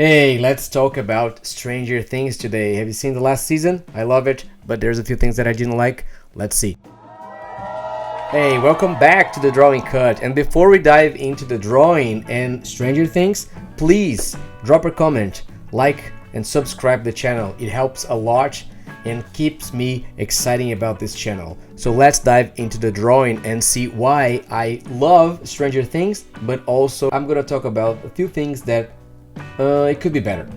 Hey, let's talk about Stranger Things today. Have you seen the last season? I love it, but there's a few things that I didn't like. Let's see. Hey, welcome back to the Drawing Cut. And before we dive into the drawing and Stranger Things, please drop a comment, like, and subscribe the channel. It helps a lot and keeps me excited about this channel. So let's dive into the drawing and see why I love Stranger Things, but also I'm gonna talk about a few things that it could be better.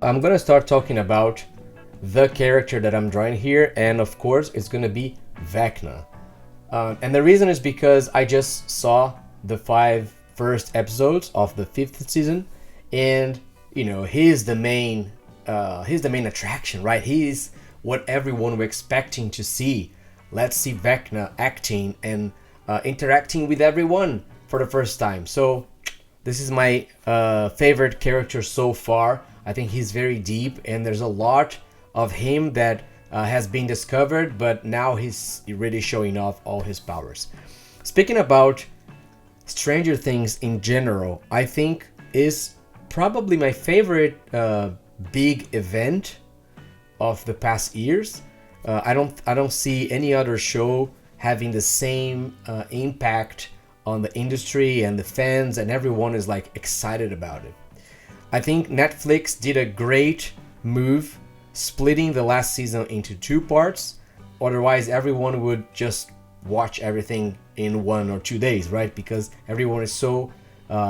I'm gonna start talking about the character that I'm drawing here, and of course it's gonna be Vecna. And the reason is because I just saw the 5 first episodes of the 5th season, and he's the main attraction, right? He's what everyone was expecting to see. Let's see Vecna acting and interacting with everyone for the first time. So this is my favorite character so far. I think he's very deep, and there's a lot of him that has been discovered, but now he's really showing off all his powers. Speaking about Stranger Things in general, I think is probably my favorite big event of the past years. I don't see any other show having the same impact on the industry and the fans, and everyone is like excited about it. I think Netflix did a great move splitting the last season into 2 parts. Otherwise, everyone would just watch everything in 1 or 2 days, right? Because everyone is so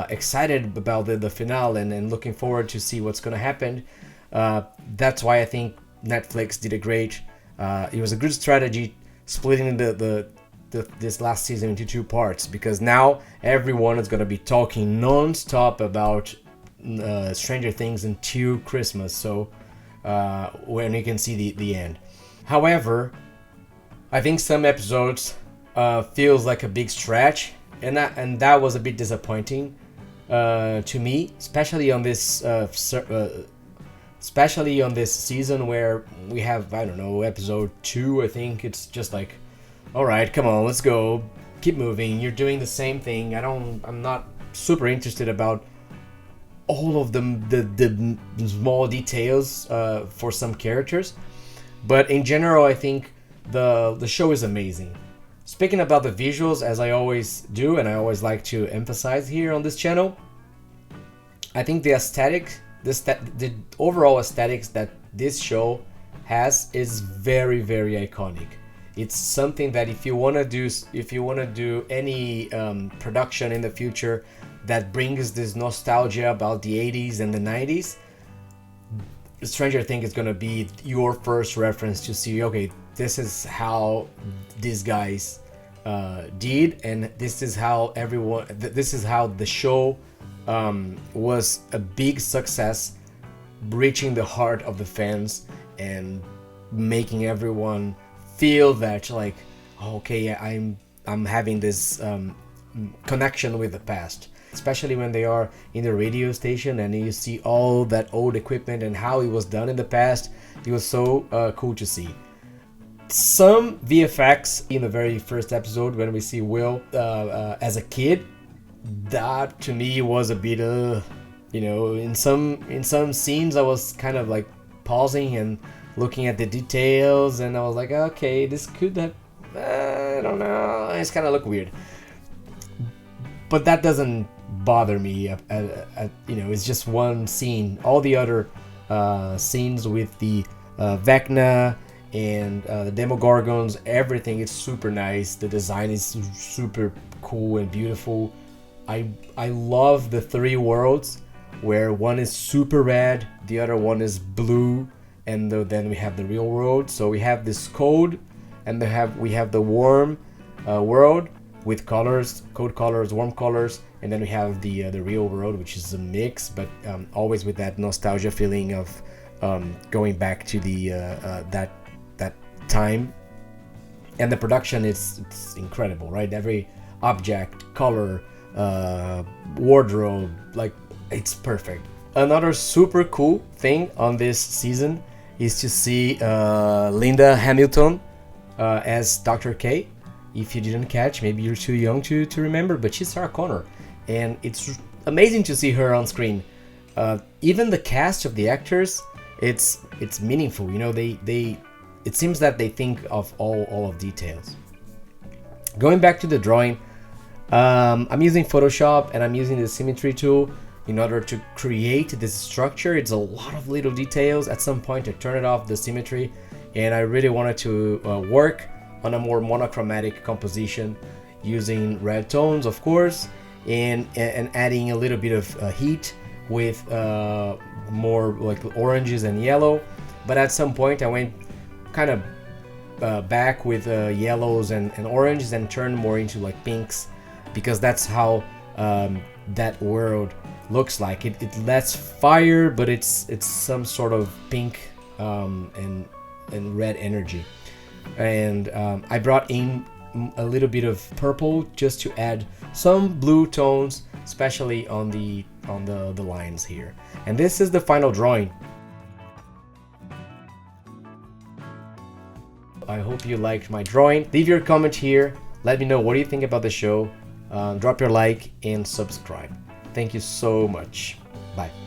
excited about the finale and looking forward to see what's gonna happen. That's why I think Netflix did a great. It was a good strategy splitting this last season into 2 parts, because now everyone is gonna be talking non-stop about Stranger Things until Christmas. So when you can see the end. However, I think some episodes feels like a big stretch, and that was a bit disappointing to me, especially on this season where we have, I don't know, episode 2. I think it's just like, all right, come on, let's go, keep moving. You're doing the same thing. I'm not super interested about all of the small details for some characters, but in general, I think the show is amazing. Speaking about the visuals, as I always do, and I always like to emphasize here on this channel, I think the the overall aesthetics that this show has is very, very iconic. It's something that if you wanna do any production in the future that brings this nostalgia about the 80s and the 90s, Stranger Things is gonna be your first reference to see, okay, this is how these guys did, and this is how the show was a big success, reaching the heart of the fans and making everyone feel that, like, okay, I'm having this connection with the past, especially when they are in the radio station and you see all that old equipment and how it was done in the past. It was so cool to see. Some VFX in the very first episode when we see Will as a kid, that to me was a bit in some scenes I was kind of like pausing and looking at the details, and I was like, okay, this could have, I don't know, it's kind of look weird, but that doesn't bother me. It's just one scene. All the other scenes with the Vecna and the Demogorgons, everything is super nice. The design is super cool and beautiful. I love the 3 worlds, where one is super red, the other one is blue, and then we have the real world. So we have this cold, and we have the warm world with colors, cold colors, warm colors, and then we have the real world, which is a mix, but always with that nostalgia feeling of going back to the that time. And the production it's incredible, right? Every object, color, wardrobe, like, it's perfect. Another super cool thing on this season is to see Linda Hamilton as Dr. K. If you didn't catch, maybe you're too young to remember, but she's Sarah Connor. and it's amazing to see her on screen. Even the cast of the actors, it's meaningful. You know, they it seems that they think of all of details. Going back to the drawing, I'm using Photoshop and I'm using the symmetry tool in order to create this structure. It's a lot of little details. At some point I turn it off, the symmetry, and I really wanted to work on a more monochromatic composition using red tones, of course, and adding a little bit of heat with more like oranges and yellow. But at some point I went kind of back with yellows and oranges and turned more into like pinks, because that's how that world looks like. It lets fire, but it's some sort of pink and red energy. And I brought in a little bit of purple just to add some blue tones, especially on the lines here. And this is the final drawing. I hope you liked my drawing. Leave your comment here. Let me know what do you think about the show. Drop your like and subscribe. Thank you so much. Bye.